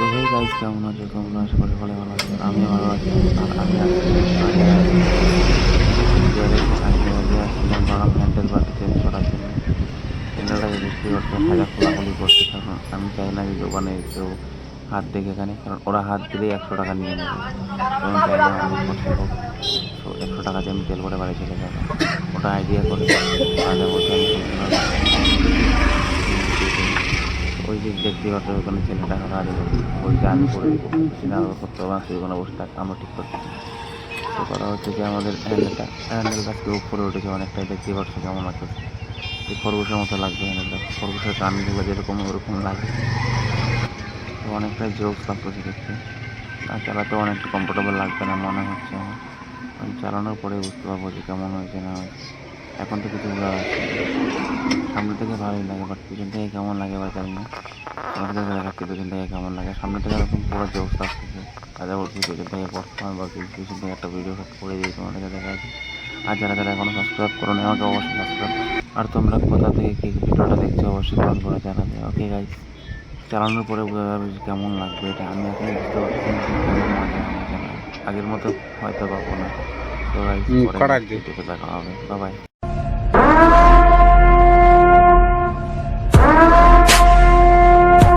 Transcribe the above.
তো ভাই গাইজ কেমন আছো তোমরা? আশা করি ভালো আছো। আমি ভালো আছি। আর আমি আজকে গ্যারেজে আসছিলাম, ভাবলাম হ্যান্ডেল বারটা চেঞ্জ করার জন্য। হ্যান্ডেলটাকে বিক্রি করতে হাজার খোলাখুলি করছে। কারণ আমি চাই না যে দোকানে কেউ হাত দেখে এখানে, কারণ ওরা হাত দিলেই 100 টাকা নিয়ে নেবে। তো আমি চাই না অনেক কষ্ট হোক। তো 100 টাকা দিয়ে আমি তেল ভরে বাড়ি চলে যাবো। ওটা আইডিয়া করে কাজের মধ্যে আমি সুন্দরভাবে ওই যে দেখতে পাচ্ছ ওখানে ছেলেটা কাজে বলছে আমি করে দেবো, না করতে হবে না, তুই ওখানে বসে থাক, আমরা ঠিক করতেছি। তো করা হচ্ছে যে আমাদের হ্যান্ডেলটা আজকে উপরে উঠেছে অনেকটাই, দেখতেই পাচ্ছ কেমন আছে। এই খরগোশের মতো লাগবে হ্যান্ডেলটা, খরগোশের কানগুলো যেরকম ওরকম লাগে। তো অনেকটাই জোকস লাগতেছে দেখতে। আর চালাতে অনেকটা কমফোর্টেবল লাগবে না মনে হচ্ছে আমার, কারণ চালানোর পরে বুঝতে পারবো যে কেমন হয়েছে না হয়েছে। এখন তো কিছু বোঝা যাচ্ছে না। সামনে থেকে ভালোই লাগে, বাট পিছন থেকে কেমন লাগে এবার জানি না। তোমাকে দেখে দেখাচ্ছি পিছন থেকে কেমন লাগে। সামনে থেকে এরকম পুরো জোকস লাগতেছে, রাজা বলছি পিছন থেকে পপকর্ন বা পিছন থেকে একটা ভিডিও করে দিই তোমাদেরকে দেখাচ্ছি। আর যারা যারা এখনো সাবস্ক্রাইব করো না আমাকে অবশ্যই সাবস্ক্রাইব। আর তোমরা কোথা থেকে কি ভিডিওটা দেখছো অবশ্যই কমেন্ট করে জানাবে। ওকে গাইস, চালানোর পরে বোঝা যাবে যে কেমন লাগবে এটা। আমি এখনই বুঝতে পারছি না যে কেমন মজা হবে চালায়, আগের মতো হয়তো পাবো না। তো গাইস পরে করার নেক্সট ভিডিওতে দেখা হবে। Bye bye.